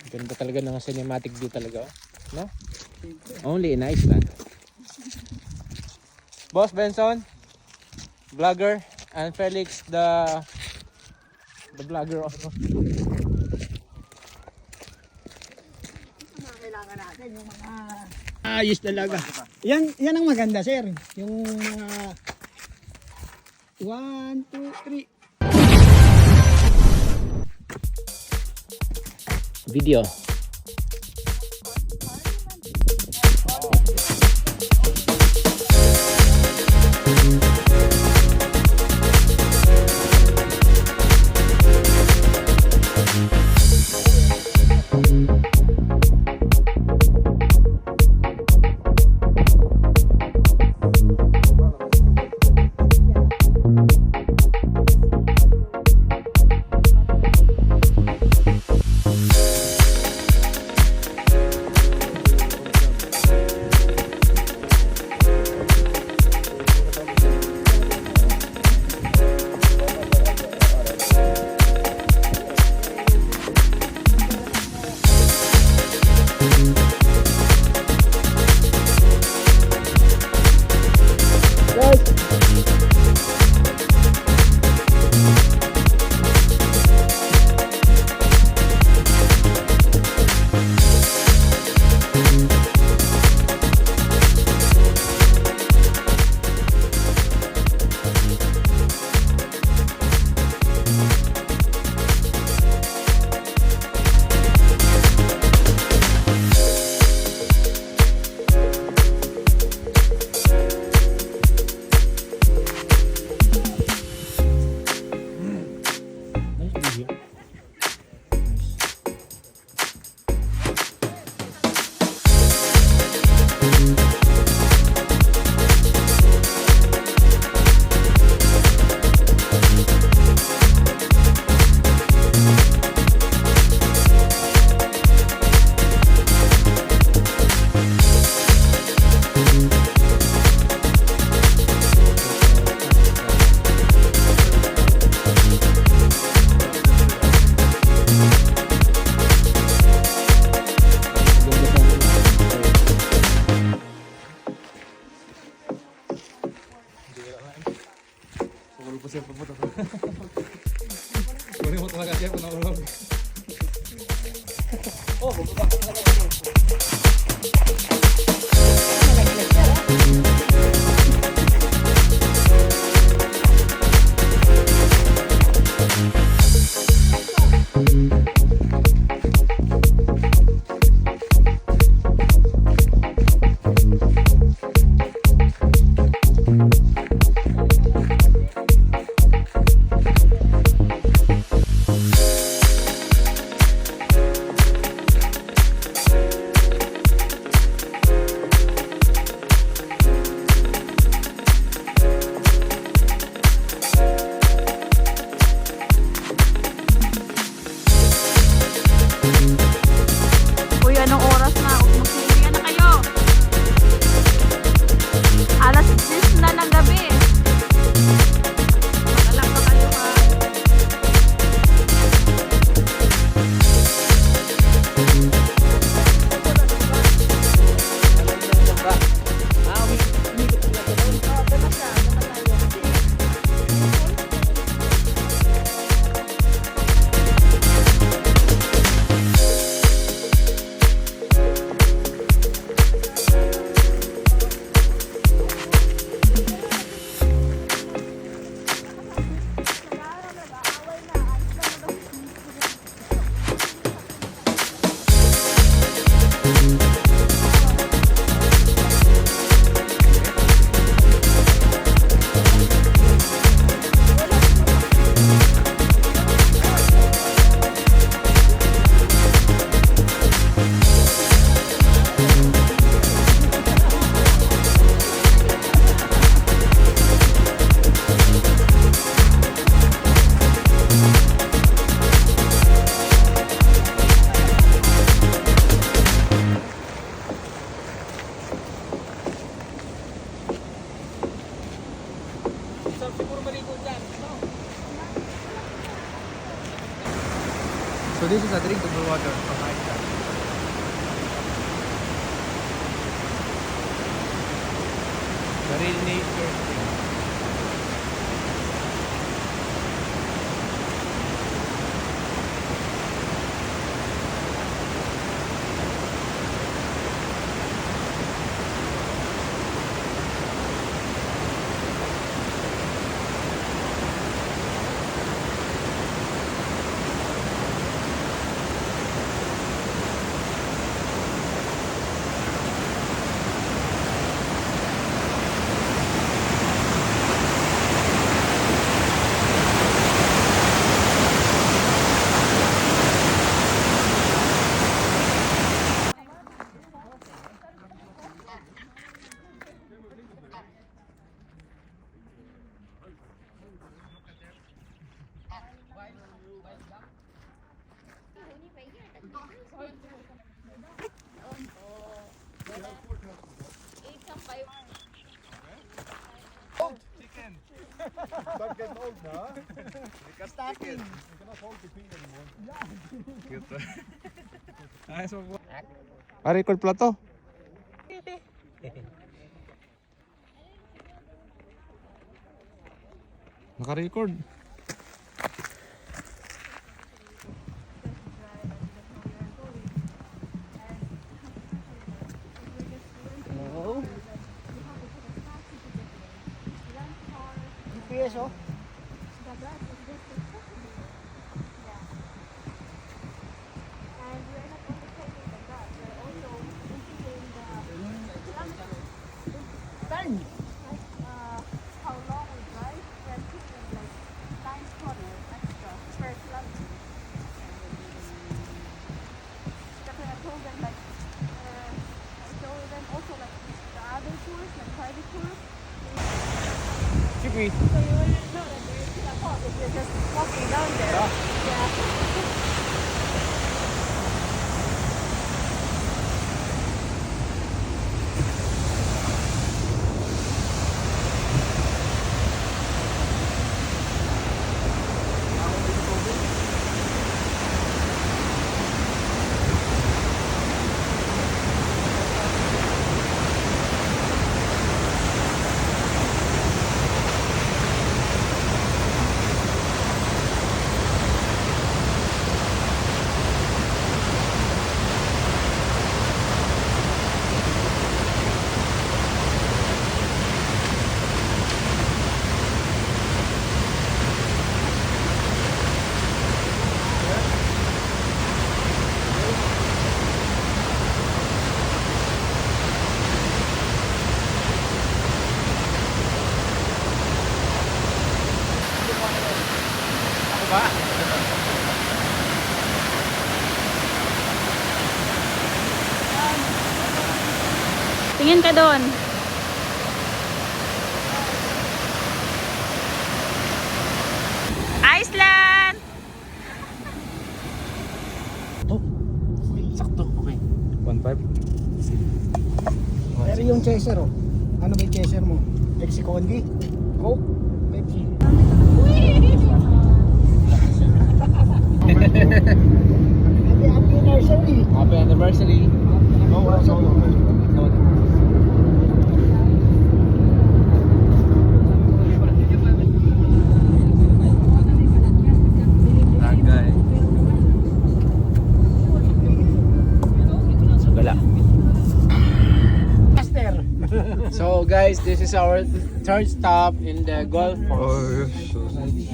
Ganda talaga ng cinematic view talaga, oh. No? Only in Iceland. Boss Benson, vlogger, and Felix the vlogger also. Kailangan natin yung mga Ayos talaga. Yan ang maganda, sir. Yung mga 1, 2, 3. Video. So this is a drinkable water from Iceland. The real nature spring. Record pala to. Naka-record. Oo. GPS oh. Turn. How long we drive, then like 9 corner extra per kilometer. That's why I told them like, I told them also like the other tours, like private tours. Chippy. So you already know that there is a park if you're just walking down there. Yeah. Tingin ka doon. Iceland! Oh, sakto. Okay. 1.5. Pero yung chaser oh. Ano ba yung chaser mo? Pepsi Condi? Coke? Pepsi. Happy anniversary. Happy anniversary. No, Tagay. So gala. Master. So guys, this is our third stop in the golf course. Oh, yes.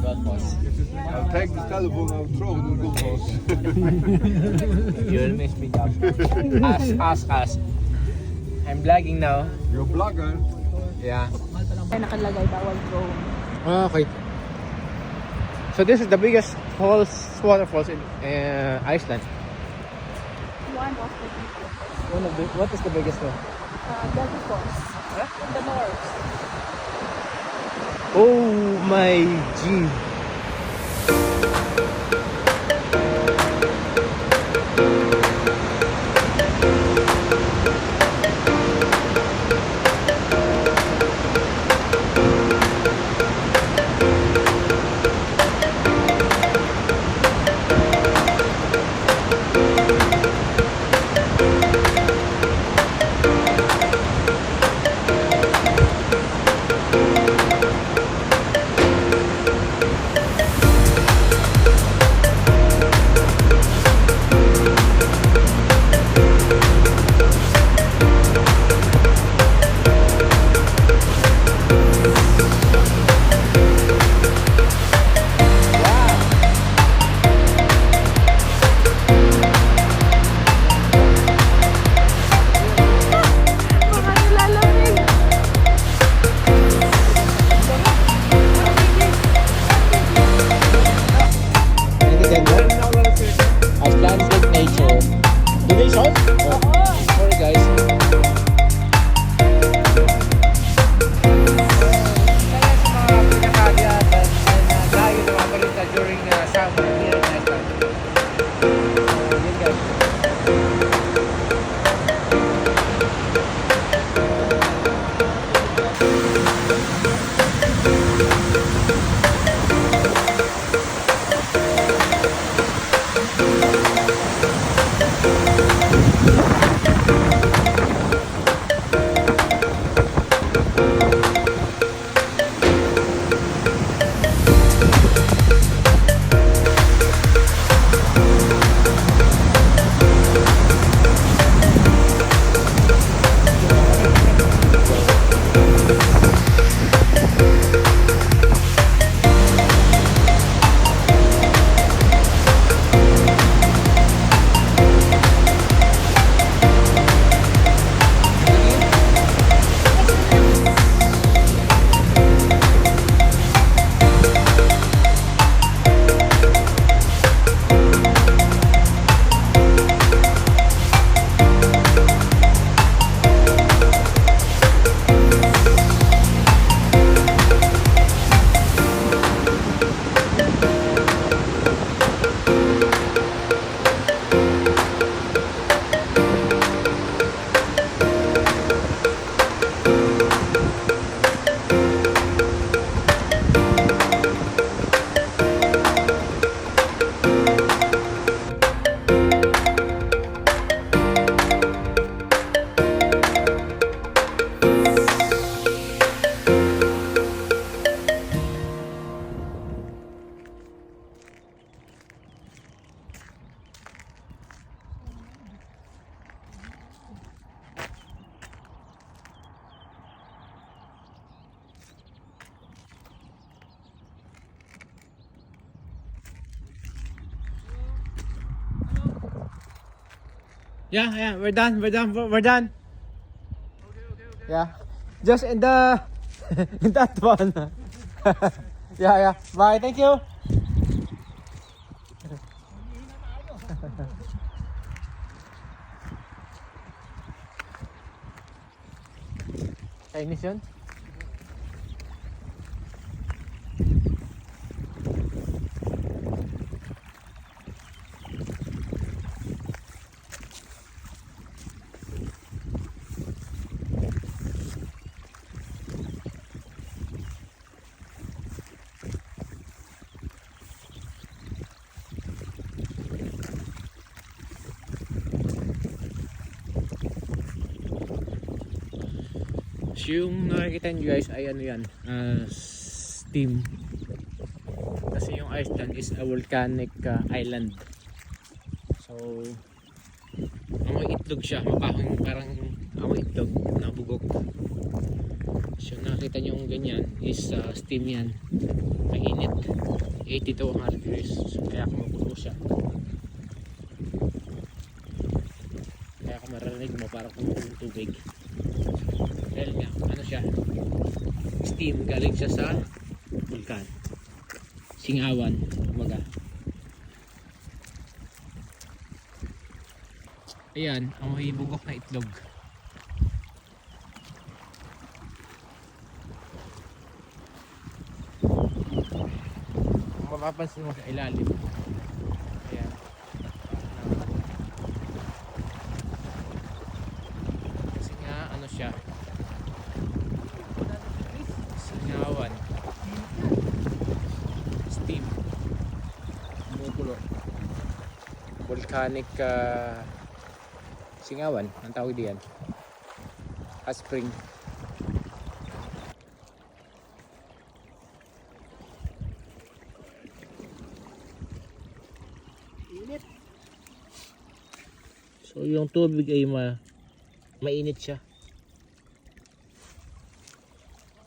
Golf course. I'll take the telephone and throw it in the house. You will miss me up. Ask. I'm vlogging now. You're a blogger. Yeah. Nakalagay bawal drone. Okay. So this is the biggest waterfalls in Iceland. One of the biggest. What is the biggest one? Delta Falls. In the north. Oh my G. Yeah, we're done. Yeah, just in the in that one. Yeah. Bye. Thank you. Chinese yun? So yung nakikita nyo guys ay ano yan, steam. Kasi yung Iceland is a volcanic island. So amoy itlog siya, mapahong parang amoy itlog na bugok. So nakita nyo yung ganyan is steam yan, mainit, 80 to 100 degrees. So, kaya kumukulo siya, kaya kung marinig mo parang kumukulong tubig. Dahil nga, ano siya, steam, galing siya sa vulkan, singawan, kumbaga. Ayan, ang may bugok na itlog. Kung mapapansin mo sa ilalim, ayan, kasi nga, ano siya, singawan, steam, kumukulo, volcanic singawan ang tawag diyan, hot spring. So yung tubig ay mainit siya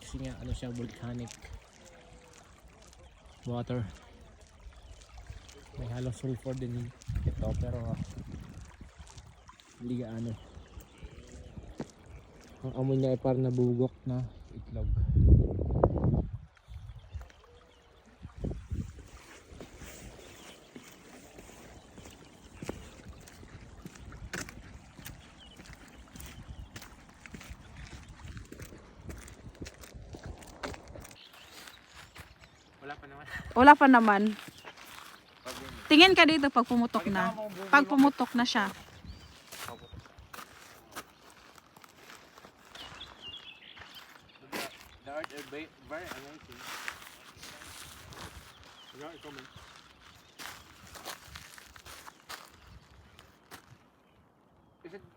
kasi nga ano siya, volcanic water, may halong sulfur din ito pero hindi gaano. Ang amoy niya ay parang nabubugok na itlog. Wala pa naman. Tingin ka dito pag pumutok na. Pag pumutok na siya. The art is very amazing.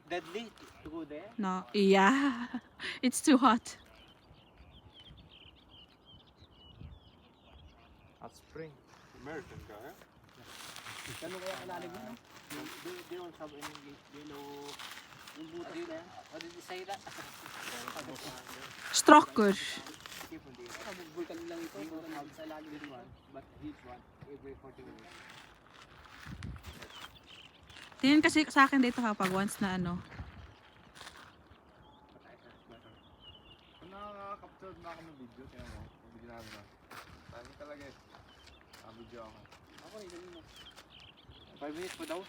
deadly to go there? No, yeah. It's too hot. Hot spring. American guy, eh? They don't have any yellow. What did you say that? Stroker. But heat one every 40 minutes. Tingin kasi sa akin dito kapag once na ano. Kung nakaka-capture na ako ng video, tingnan mo. Yung video namin na. Dami talaga eh. Video ako. 5 minutes pa daw?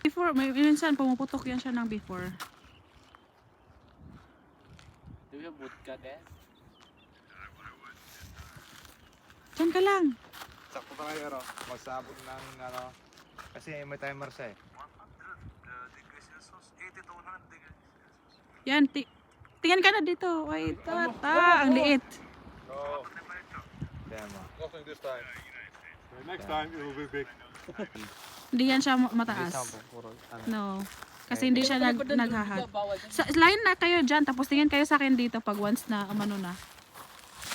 Before, may minsan pumuputok yan siya ng before. Do you have vodka there? Diyan ka lang. Sakto talaga pero magsabot ng ano. Kasi may timer siya eh. Yan, tingnan ka na dito. Wait, ang liit. So, damn. Nothing this time. Next time it will be big. Hindi yan siya mataas. No. Kasi hindi siya naghahag. Line na kayo dyan, tapos tingin kayo sa akin dito pag once na umano na.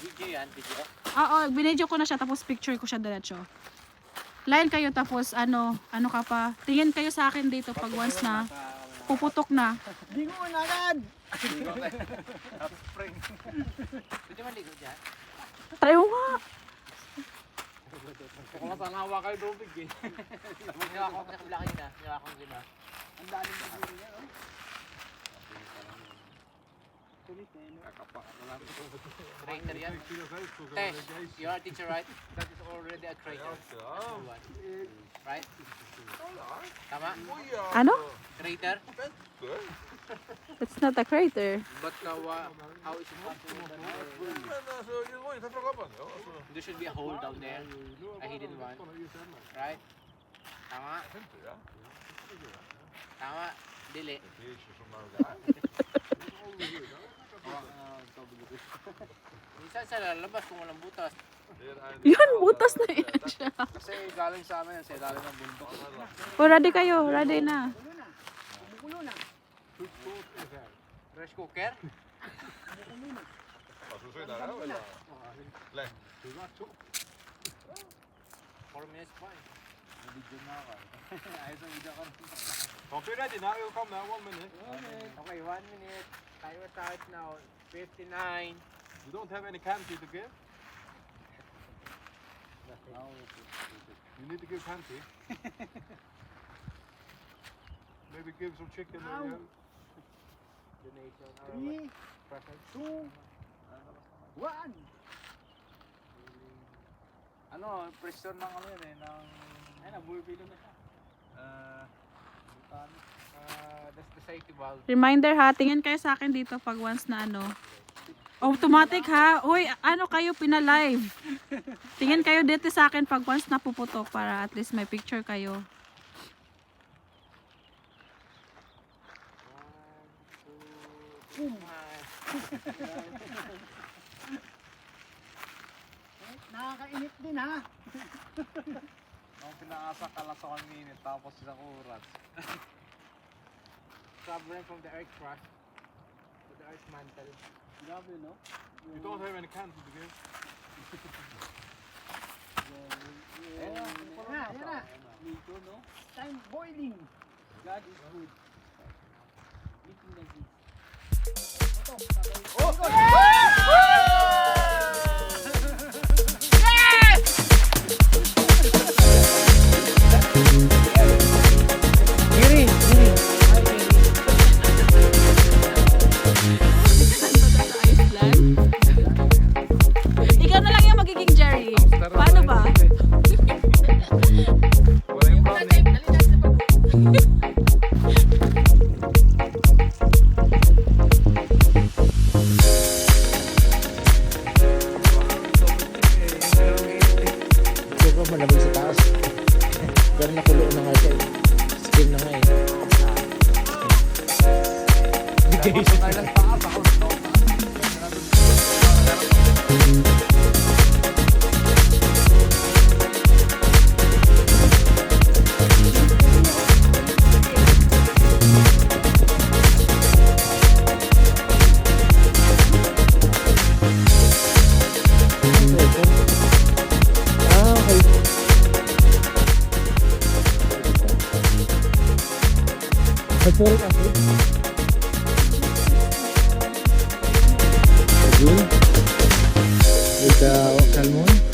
Video yan, video? Oo, binidyo ko na siya, tapos picture ko siya diretso. Line kayo, tapos ano ka pa. Tingin kayo sa akin dito pag once na puputok na. Bingon agad! Hot spring. Pwede maligo dyan? Try mo nga. Kung masangawa kayo tubig eh. Niwa ko sa kabila kanina. Niwa ko kanina. Ang daling siguro niya, oh. Crater yan. Hey, you are a teacher, right? That is already a crater. Right? Tama? Ano? Crater? It's not a crater. But how is it possible that there should be a hole down there? A hidden one. Right? Tama? Tama? Dili. Minsan sa lalabas kung walang butas. Yun, butas na yan siya. Kasi galing sa amin, sa ilalim ng bundok. O, ready kayo. Ready na. Bumukulo na. Rice cooker? Susunod na lang, wala. Lek. 4 minutes pa eh. Video na ako. Ayos ang video ka. Okay, ready na. You'll come now. 1 minute. Okay, 1 minute. Timer start now. 59. You don't have any candy to give? You need to give candy. Maybe give some chicken. Ow. Donation. 3, 2, 1. Ano, pressure ng ano yun eh, ng... Ay, nabulbilo na siya. That's the safety valve. Reminder ha, tingin kayo sa akin dito pag once na ano. Automatic ha. Uy, ano kayo pinalive? Tingin kayo dito sa akin pag once na puputok para at least may picture kayo. 1, 2, 3. Nakakainit din ha. Ang pinaasa ka lang sa 1 minute, tapos isang oras. Traveling from the earth crust to the earth mantle. Grabe, no? You don't have any candy to give? Yan na. Medyo, no? Time boiling. God is good. Eating like this. Ikaw na lang yung magiging Jerry. Paano ba? Wala yung brownie. Siguro malamig sa taas. Pero nakulo na nga siya eh. Skin na nga eh. Bigay siya. Sulfuric acid. Good. With the salmon.